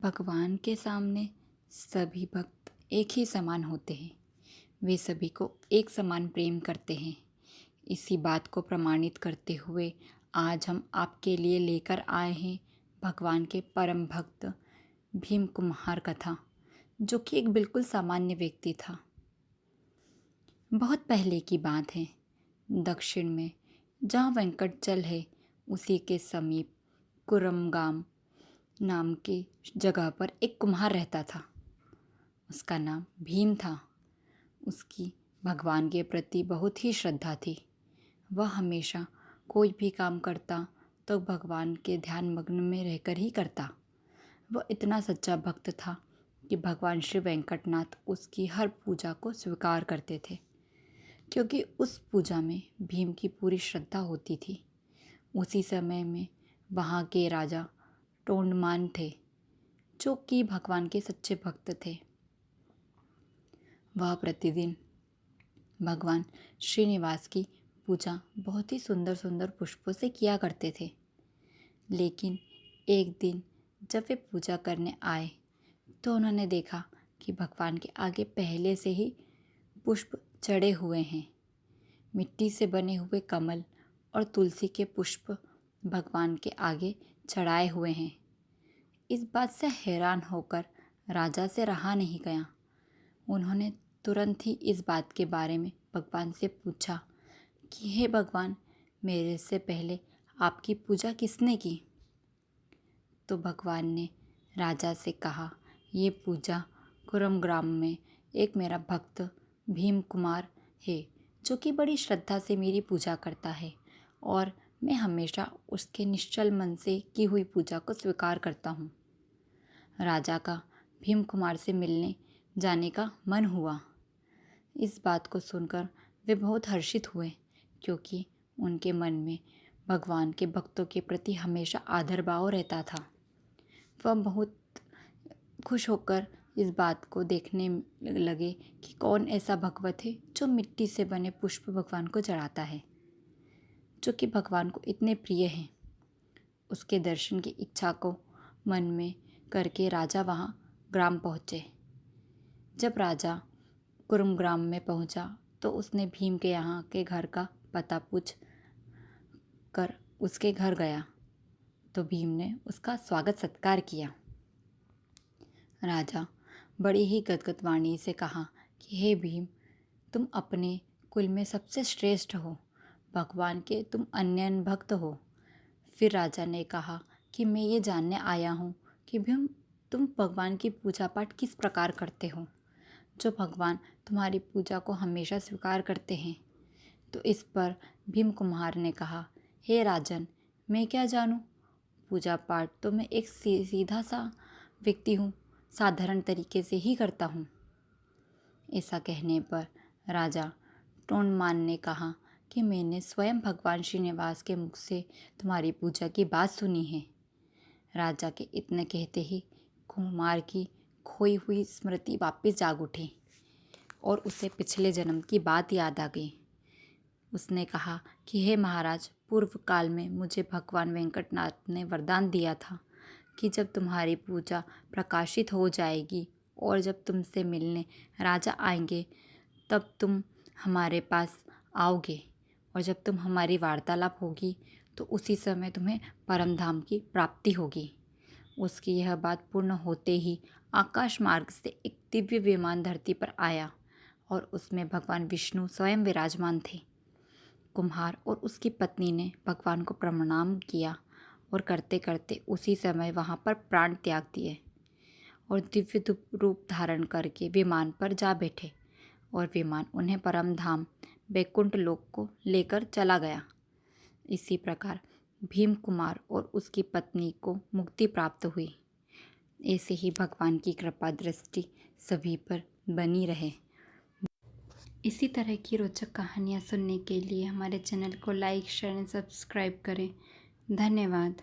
भगवान के सामने सभी भक्त एक ही समान होते हैं। वे सभी को एक समान प्रेम करते हैं। इसी बात को प्रमाणित करते हुए आज हम आपके लिए लेकर आए हैं भगवान के परम भक्त भीम कुम्हार कथा, जो कि एक बिल्कुल सामान्य व्यक्ति था। बहुत पहले की बात है, दक्षिण में जहाँ वेंकटचल है उसी के समीप कुरमगाम नाम की जगह पर एक कुम्हार रहता था। उसका नाम भीम था। उसकी भगवान के प्रति बहुत ही श्रद्धा थी। वह हमेशा कोई भी काम करता तो भगवान के ध्यान मग्न में रहकर ही करता। वह इतना सच्चा भक्त था कि भगवान श्री वेंकटनाथ उसकी हर पूजा को स्वीकार करते थे, क्योंकि उस पूजा में भीम की पूरी श्रद्धा होती थी। उसी समय में वहाँ के राजा टोंडमान थे, जो कि भगवान के सच्चे भक्त थे। वह प्रतिदिन भगवान श्रीनिवास की पूजा बहुत ही सुंदर सुंदर पुष्पों से किया करते थे। लेकिन एक दिन जब वे पूजा करने आए तो उन्होंने देखा कि भगवान के आगे पहले से ही पुष्प चढ़े हुए हैं। मिट्टी से बने हुए कमल और तुलसी के पुष्प भगवान के आगे चढ़ाए हुए हैं। इस बात से हैरान होकर राजा से रहा नहीं गया। उन्होंने तुरंत ही इस बात के बारे में भगवान से पूछा कि हे भगवान, मेरे से पहले आपकी पूजा किसने की? तो भगवान ने राजा से कहा, ये पूजा कुरमग्राम में एक मेरा भक्त भीम कुमार है, जो कि बड़ी श्रद्धा से मेरी पूजा करता है और मैं हमेशा उसके निश्चल मन से की हुई पूजा को स्वीकार करता हूँ। राजा का भीम कुमार से मिलने जाने का मन हुआ। इस बात को सुनकर वे बहुत हर्षित हुए, क्योंकि उनके मन में भगवान के भक्तों के प्रति हमेशा आदर भाव रहता था। वह बहुत खुश होकर इस बात को देखने लगे कि कौन ऐसा भगवत है जो मिट्टी से बने पुष्प भगवान को चढ़ाता है, जो कि भगवान को इतने प्रिय हैं। उसके दर्शन की इच्छा को मन में करके राजा वहाँ ग्राम पहुँचे। जब राजा कुरुमग्राम में पहुँचा तो उसने भीम के यहाँ के घर का पता पूछ कर उसके घर गया तो भीम ने उसका स्वागत सत्कार किया। राजा बड़ी ही गदगद वाणी से कहा कि हे भीम, तुम अपने कुल में सबसे श्रेष्ठ हो, भगवान के तुम अनन्य भक्त हो। फिर राजा ने कहा कि मैं ये जानने आया हूँ कि भीम, तुम भगवान की पूजा पाठ किस प्रकार करते हो, जो भगवान तुम्हारी पूजा को हमेशा स्वीकार करते हैं। तो इस पर भीम कुम्हार ने कहा, हे राजन, मैं क्या जानूँ, पूजा पाठ तो मैं एक सीधा सा व्यक्ति हूँ, साधारण तरीके से ही करता हूँ। ऐसा कहने पर राजा टोंडमान ने कहा कि मैंने स्वयं भगवान श्रीनिवास के मुख से तुम्हारी पूजा की बात सुनी है। राजा के इतने कहते ही कुम्हार की खोई हुई स्मृति वापस जाग उठी और उसे पिछले जन्म की बात याद आ गई। उसने कहा कि हे महाराज, पूर्व काल में मुझे भगवान वेंकटनाथ ने वरदान दिया था कि जब तुम्हारी पूजा प्रकाशित हो जाएगी और जब तुमसे मिलने राजा आएंगे तब तुम हमारे पास आओगे, और जब तुम हमारी वार्तालाप होगी तो उसी समय तुम्हें परम धाम की प्राप्ति होगी। उसकी यह बात पूर्ण होते ही आकाश मार्ग से एक दिव्य विमान धरती पर आया और उसमें भगवान विष्णु स्वयं विराजमान थे। कुम्हार और उसकी पत्नी ने भगवान को प्रणाम किया और करते करते उसी समय वहाँ पर प्राण त्याग दिए और दिव्य रूप धारण करके विमान पर जा बैठे और विमान उन्हें परम धाम बैकुंठ लोक को लेकर चला गया। इसी प्रकार भीम कुमार और उसकी पत्नी को मुक्ति प्राप्त हुई। ऐसे ही भगवान की कृपा दृष्टि सभी पर बनी रहे। इसी तरह की रोचक कहानियाँ सुनने के लिए हमारे चैनल को लाइक, शेयर एंड सब्सक्राइब करें। धन्यवाद।